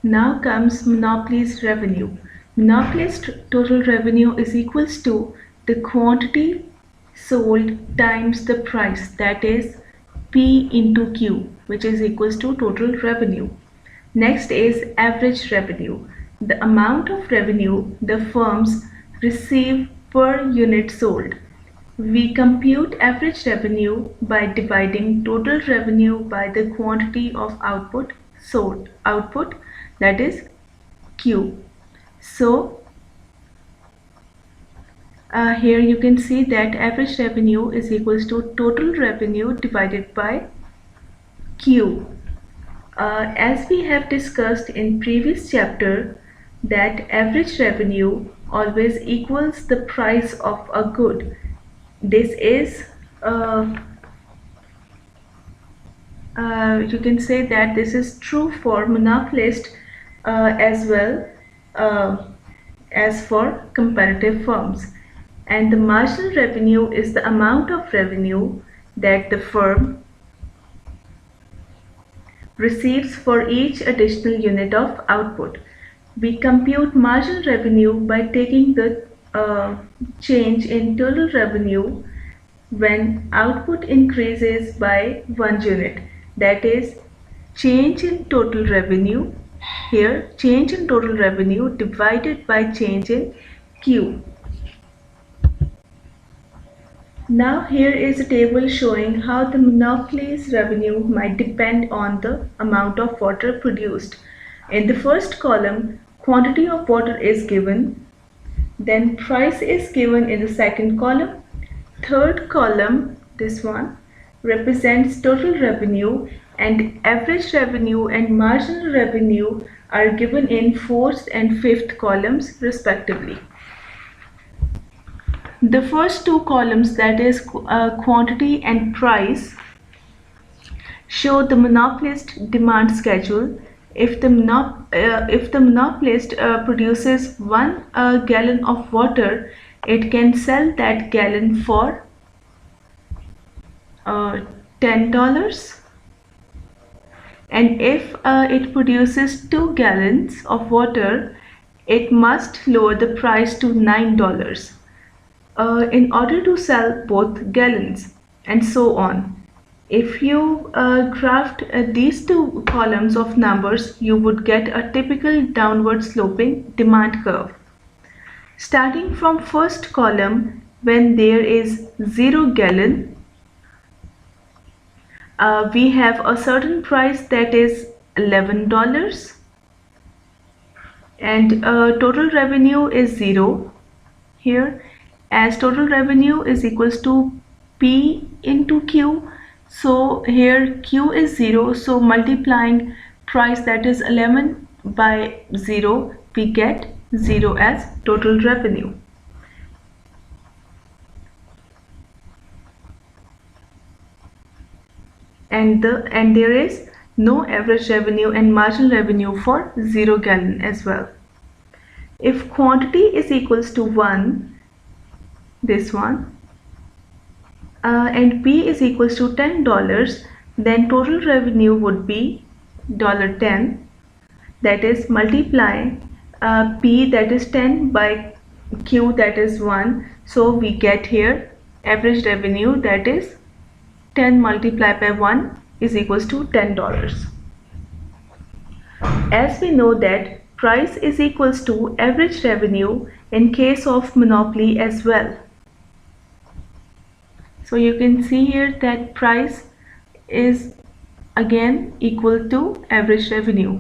Now comes monopoly's revenue. Monopoly's total revenue is equals to the quantity sold times the price, that is P into Q, which is equals to total revenue. Next is average revenue, the amount of revenue the firms receive per unit sold. We compute average revenue by dividing total revenue by the quantity of output sold, output, that is Q. So here you can see that average revenue is equals to total revenue divided by Q. As we have discussed in previous chapter, that average revenue always equals the price of a good. This is you can say that this is true for monopolist as well as for comparative firms. And the marginal revenue is the amount of revenue that the firm receives for each additional unit of output. We compute marginal revenue by taking the change in total revenue when output increases by 1 unit, that is change in total revenue, here change in total revenue divided by change in Q. Now here is a table showing how the monopoly's revenue might depend on the amount of water produced. In the first column, quantity of water is given, then price is given in the second column. Third column, this one, represents total revenue, and average revenue and marginal revenue are given in fourth and fifth columns respectively. The first two columns, that is quantity and price, show the monopolist demand schedule. If the monopolist produces 1 gallon of water, it can sell that gallon for $10. And if it produces 2 gallons of water, it must lower the price to $9 in order to sell both gallons, and so on. If you graphed these two columns of numbers, you would get a typical downward sloping demand curve. Starting from first column, when there is 0 gallon, we have a certain price, that is $11, and total revenue is 0 here, as total revenue is equals to P into Q. So here Q is 0, so multiplying price, that is 11, by 0, we get 0 as total revenue. And there is no average revenue and marginal revenue for 0 gallon as well. If quantity is equals to 1, this one, and P is equals to $10, then total revenue would be $10, that is multiply P, that is 10, by Q, that is 1, so we get here average revenue, that is 10 multiplied by 1 is equals to $10. As we know that price is equals to average revenue in case of monopoly as well. So you can see here that price is again equal to average revenue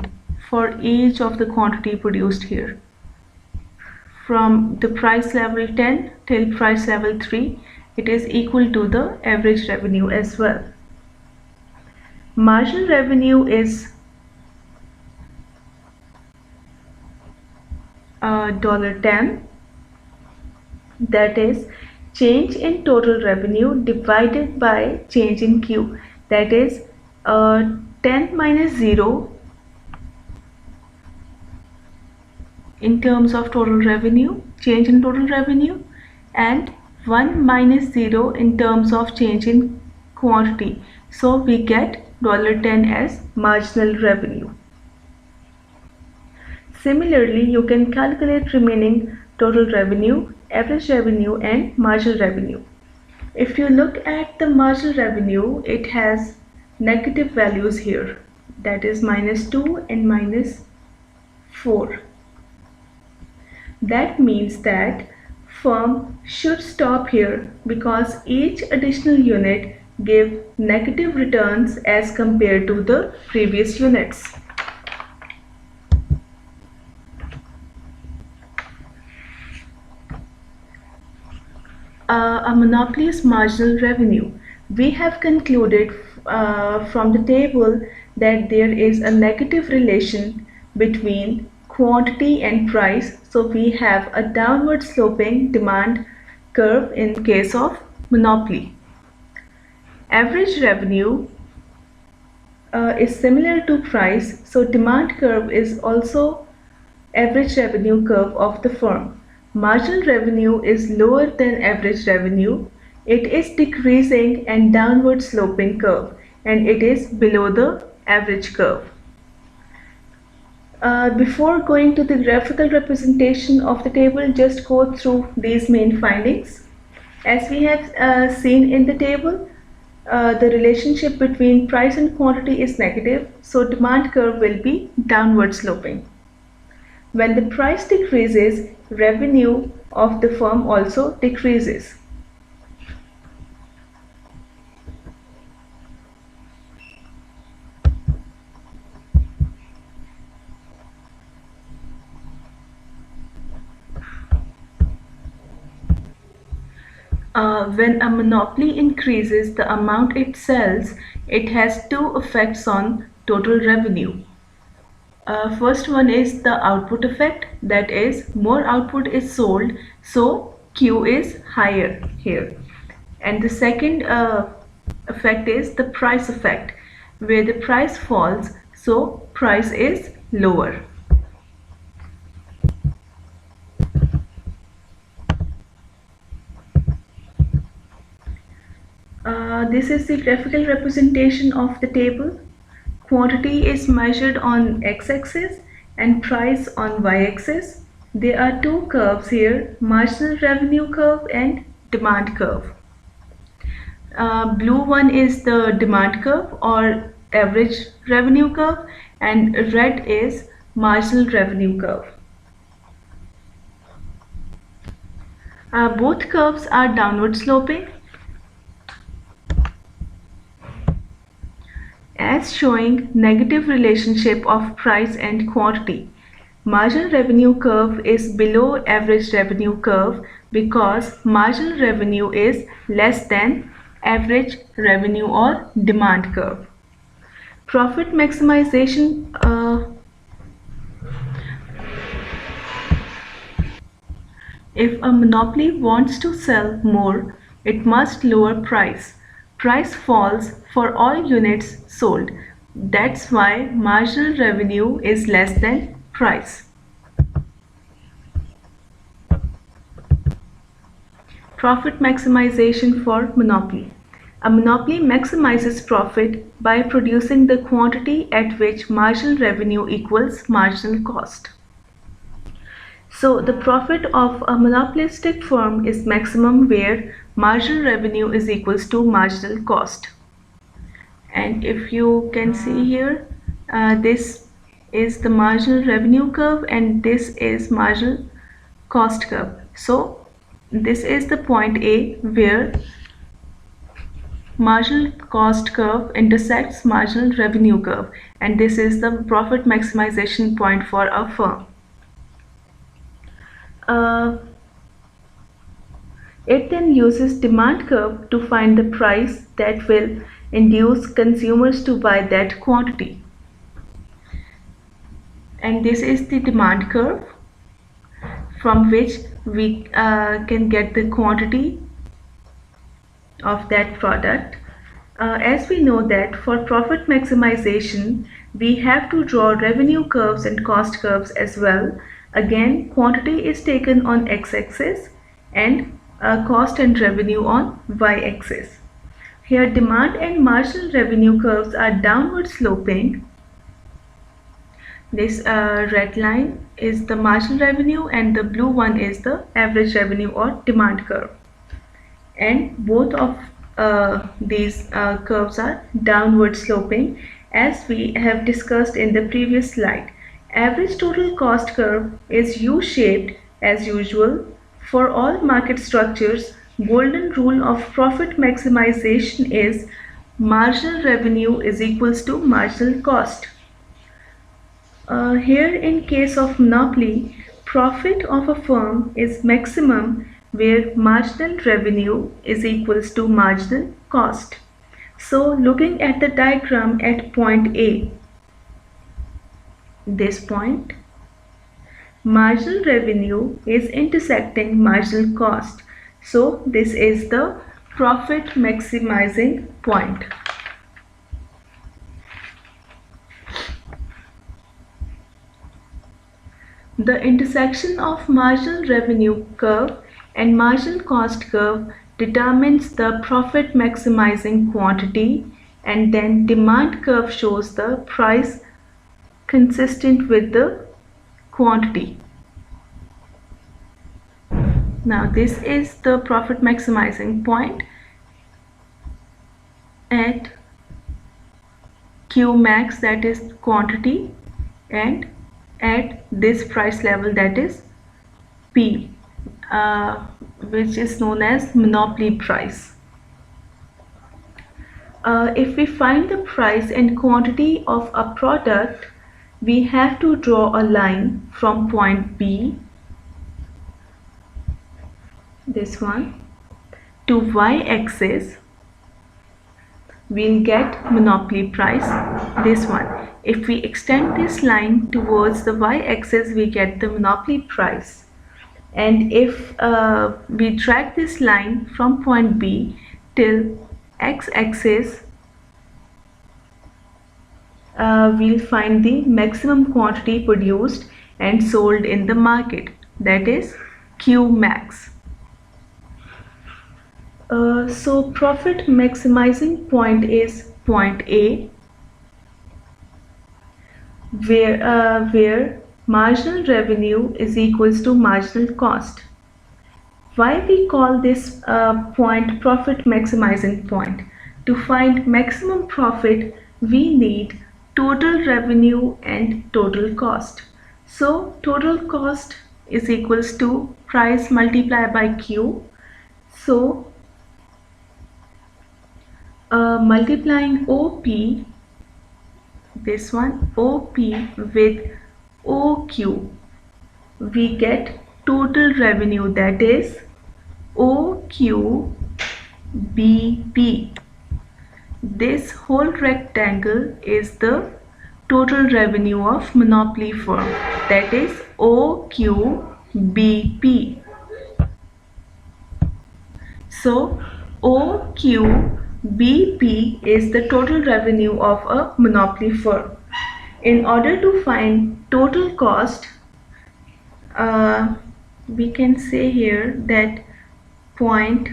for each of the quantity produced here. From the price level 10 till price level 3, it is equal to the average revenue as well. Marginal revenue is $10, that is change in total revenue divided by change in Q, that is 10 minus 0 in terms of total revenue, change in total revenue, and 1 minus 0 in terms of change in quantity. So we get $10 as marginal revenue. Similarly, you can calculate remaining total revenue, average revenue, and marginal revenue. If you look at the marginal revenue, it has negative values here, that is -2 and -4. That means that firm should stop here because each additional unit gave negative returns as compared to the previous units. A monopoly's marginal revenue. We have concluded from the table that there is a negative relation between quantity and price, so we have a downward sloping demand curve in case of monopoly. Average revenue is similar to price, so demand curve is also average revenue curve of the firm. Marginal revenue is lower than average revenue. It is decreasing and downward sloping curve, and it is below the average curve. Before going to the graphical representation of the table, just go through these main findings. As we have seen in the table, the relationship between price and quantity is negative, so demand curve will be downward sloping. When the price decreases, revenue of the firm also decreases. When a monopoly increases the amount it sells, it has two effects on total revenue. First one is the output effect, that is, more output is sold, so Q is higher here. And the second effect is the price effect, where the price falls, so price is lower. This is the graphical representation of the table. Quantity is measured on x-axis and price on y-axis. There are two curves here, marginal revenue curve and demand curve. Blue one is the demand curve or average revenue curve, and red is marginal revenue curve. Both curves are downward sloping, as showing negative relationship of price and quantity. Marginal revenue curve is below average revenue curve because marginal revenue is less than average revenue or demand curve. Profit maximization if a monopoly wants to sell more, it must lower price. Price falls for all units sold. That's why marginal revenue is less than price. Profit maximization for monopoly. A monopoly maximizes profit by producing the quantity at which marginal revenue equals marginal cost. So the profit of a monopolistic firm is maximum where marginal revenue is equals to marginal cost. And if you can see here, this is the marginal revenue curve and this is marginal cost curve. So this is the point A where marginal cost curve intersects marginal revenue curve, and this is the profit maximization point for a firm. It then uses demand curve to find the price that will induce consumers to buy that quantity. And this is the demand curve from which we can get the quantity of that product. As we know that for profit maximization, we have to draw revenue curves and cost curves as well. Again, quantity is taken on x-axis and cost and revenue on y-axis. Here demand and marginal revenue curves are downward sloping. This red line is the marginal revenue and the blue one is the average revenue or demand curve. And both of these curves are downward sloping, as we have discussed in the previous slide. Average total cost curve is U-shaped as usual. For all market structures, golden rule of profit maximization is marginal revenue is equals to marginal cost. Here in case of monopoly, profit of a firm is maximum where marginal revenue is equals to marginal cost. So looking at the diagram at point A, this point, marginal revenue is intersecting marginal cost. So this is the profit maximizing point. The intersection of marginal revenue curve and marginal cost curve determines the profit maximizing quantity, and then demand curve shows the price consistent with the quantity. Now this is the profit maximizing point at Q max, that is quantity, and at this price level, that is P, which is known as monopoly price. If we find the price and quantity of a product, we have to draw a line from point B, this one, to y-axis. We'll get monopoly price, this one. If we extend this line towards the y-axis, we get the monopoly price. And if we drag this line from point B till x-axis, we'll find the maximum quantity produced and sold in the market, that is Q max. So profit maximizing point is point A, where marginal revenue is equals to marginal cost. Why we call this point profit maximizing point? To find maximum profit, we need total revenue and total cost. So total cost is equals to price multiplied by Q. So multiplying OP, this one, OP with OQ, we get total revenue, that is OQBP. This whole rectangle is the total revenue of monopoly firm, that is OQBP. So OQBP is the total revenue of a monopoly firm. In order to find total cost, we can say here that point,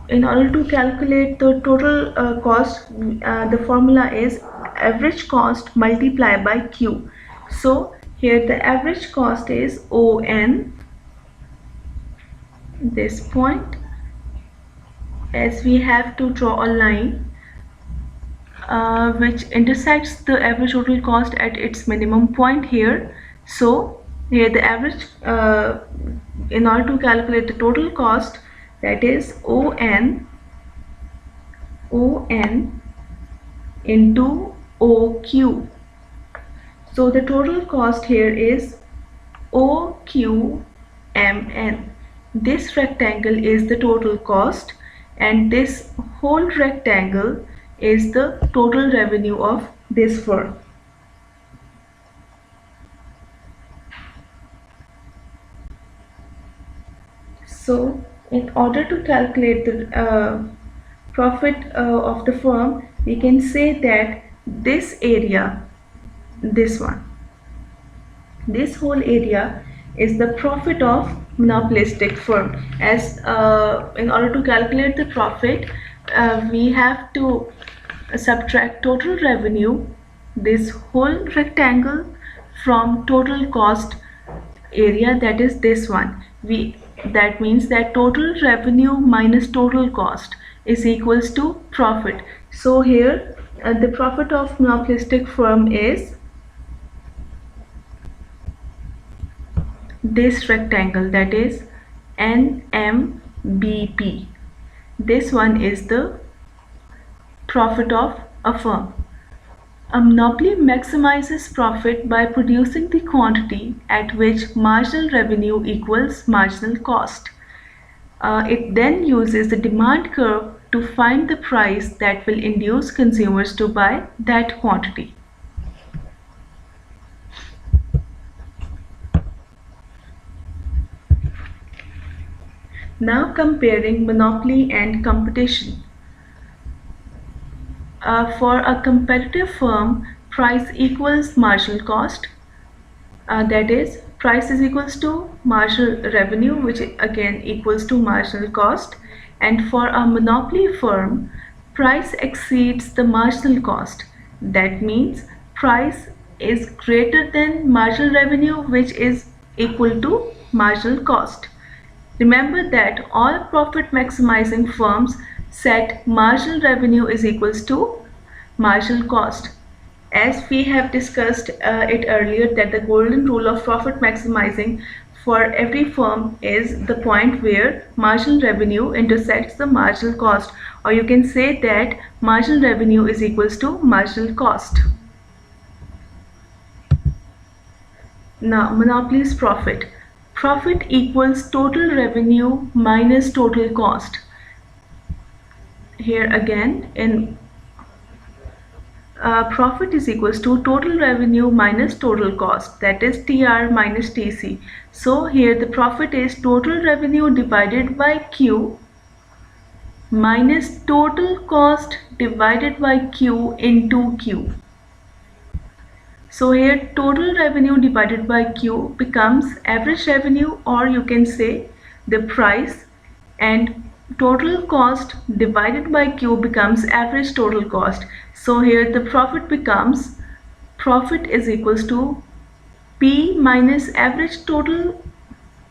in order to calculate the total cost, the formula is average cost multiplied by Q. So here the average cost is ON, this point, as we have to draw a line which intersects the average total cost at its minimum point here. So here the average, in order to calculate the total cost, that is ON into OQ. So the total cost here is OQMN. This rectangle is the total cost, and this whole rectangle is the total revenue of this firm. So in order to calculate the profit of the firm, we can say that this area, this one, this whole area is the profit of monopolistic firm. As in order to calculate the profit, we have to subtract total revenue, this whole rectangle, from total cost area, that is this one. That means that total revenue minus total cost is equals to profit. So here the profit of monopolistic firm is this rectangle, that is NMBP. This one is the profit of a firm. A monopoly maximizes profit by producing the quantity at which marginal revenue equals marginal cost. It then uses the demand curve to find the price that will induce consumers to buy that quantity. Now comparing monopoly and competition. For a competitive firm, price equals marginal cost. That is, price is equals to marginal revenue, which again equals to marginal cost. And for a monopoly firm, price exceeds the marginal cost. That means price is greater than marginal revenue, which is equal to marginal cost. Remember that all profit maximizing firms set marginal revenue is equals to marginal cost. As we have discussed it earlier, that the golden rule of profit maximizing for every firm is the point where marginal revenue intersects the marginal cost, or you can say that marginal revenue is equals to marginal cost. Now, monopoly's profit. Profit equals total revenue minus total cost. Here again, in profit is equals to total revenue minus total cost, that is TR minus TC. So here the profit is total revenue divided by Q minus total cost divided by Q into Q. So here total revenue divided by Q becomes average revenue, or you can say the price, and total cost divided by Q becomes average total cost. So here the profit becomes, profit is equals to P minus average total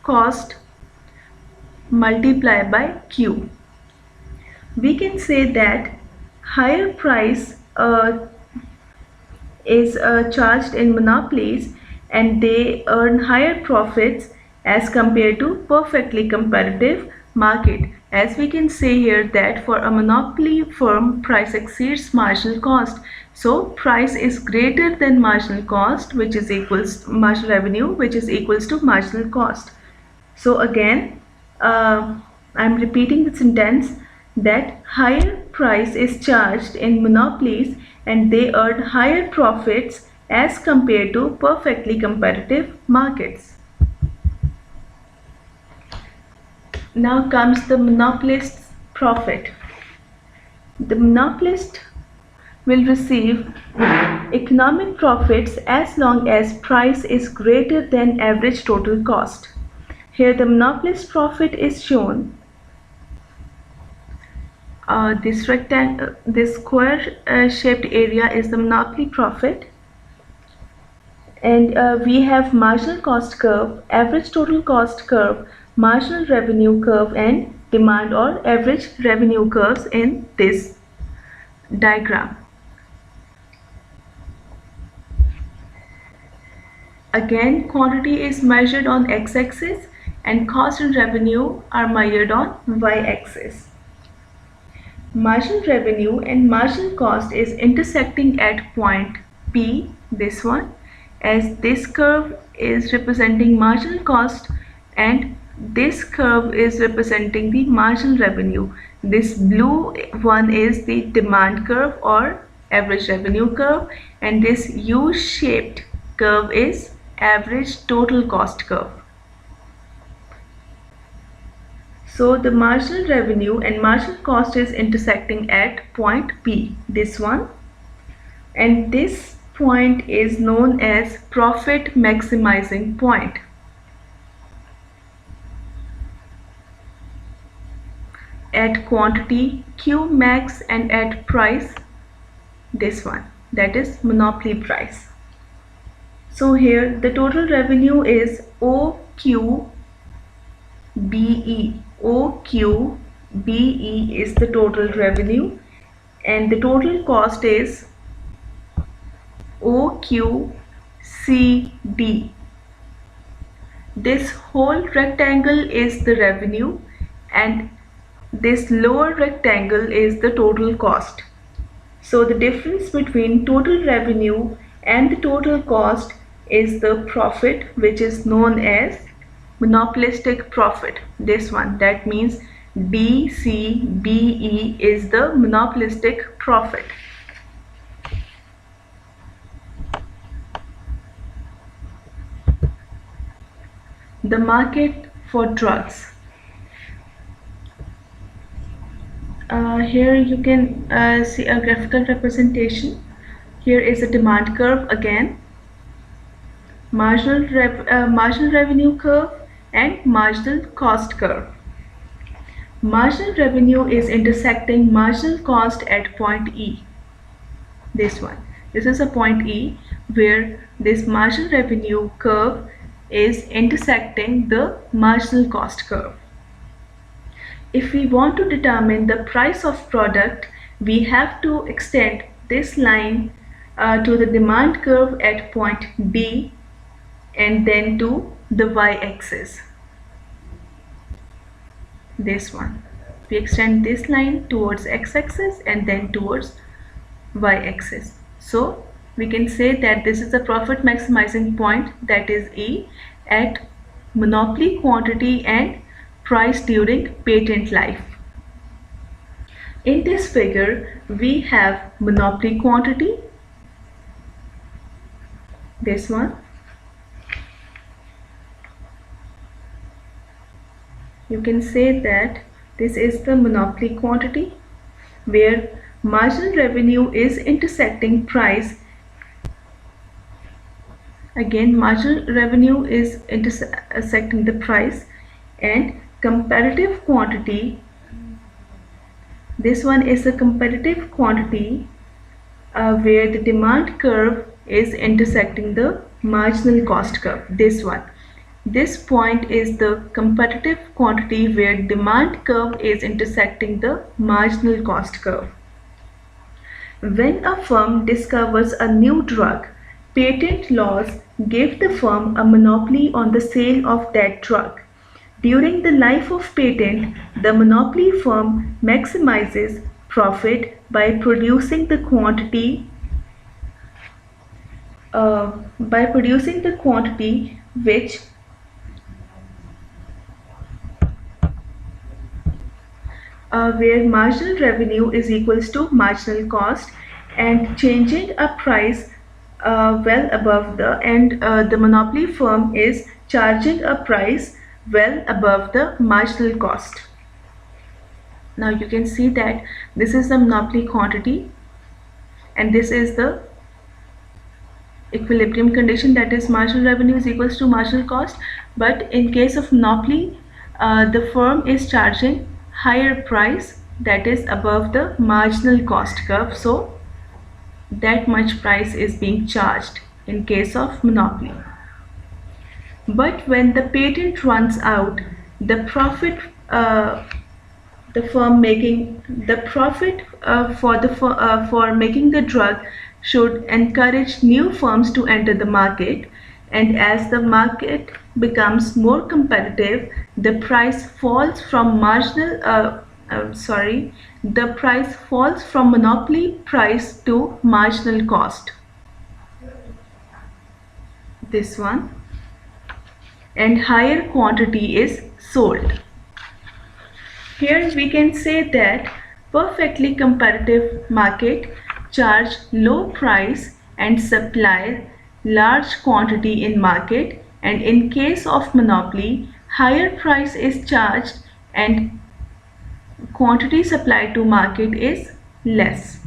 cost multiplied by Q. We can say that higher price is charged in monopolies, and they earn higher profits as compared to perfectly competitive market. As we can say here that for a monopoly firm, price exceeds marginal cost. So price is greater than marginal cost, which is equals marginal revenue, which is equals to marginal cost. So again, I'm repeating the sentence that higher price is charged in monopolies, and they earn higher profits as compared to perfectly competitive markets. Now comes the monopolist's profit. The monopolist will receive economic profits as long as price is greater than average total cost. Here the monopolist profit is shown. This rectangle, this square shaped area is the monopoly profit, and we have marginal cost curve, average total cost curve, marginal revenue curve, and demand or average revenue curves in this diagram. Again, quantity is measured on x-axis and cost and revenue are measured on y-axis. Marginal revenue and marginal cost is intersecting at point P, this one, as this curve is representing marginal cost and this curve is representing the marginal revenue. This blue one is the demand curve or average revenue curve, and this U-shaped curve is average total cost curve. So the marginal revenue and marginal cost is intersecting at point P, this one, and this point is known as profit maximizing point. At quantity Q max and at price this one, that is monopoly price. So here the total revenue is OQBE. OQBE is the total revenue, and the total cost is OQCD. This whole rectangle is the revenue, and this lower rectangle is the total cost. So the difference between total revenue and the total cost is the profit, which is known as monopolistic profit. This one, that means DCBE is the monopolistic profit. The market for drugs. Here you can see a graphical representation. Here is a demand curve again, marginal revenue curve and marginal cost curve. Marginal revenue is intersecting marginal cost at point E. This one. This is a point E where this marginal revenue curve is intersecting the marginal cost curve. If we want to determine the price of product, we have to extend this line to the demand curve at point D and then to the y-axis. This one. We extend this line towards x-axis and then towards y-axis. So we can say that this is the profit maximizing point, that is E, at monopoly quantity and price during patent life. In this figure we have monopoly quantity, this one. You can say that this is the monopoly quantity where marginal revenue is intersecting price. Again, marginal revenue is intersecting the price, and competitive quantity, this one is a competitive quantity where the demand curve is intersecting the marginal cost curve, this one. This point is the competitive quantity where demand curve is intersecting the marginal cost curve. When a firm discovers a new drug, patent laws give the firm a monopoly on the sale of that drug. During the life of patent, the monopoly firm maximizes profit by producing the quantity which where marginal revenue is equals to marginal cost, and changing a price well above the monopoly firm is charging a price well above the marginal cost. Now you can see that this is the monopoly quantity and this is the equilibrium condition, that is marginal revenue is equals to marginal cost. But in case of monopoly, the firm is charging higher price, that is above the marginal cost curve, so that much price is being charged in case of monopoly. But when the patent runs out, the profit for making the drug should encourage new firms to enter the market, and as the market becomes more competitive, the price falls from monopoly price to marginal cost, this one, and higher quantity is sold. Here we can say that perfectly competitive market charge low price and supply large quantity in market, and in case of monopoly, higher price is charged and quantity supplied to market is less.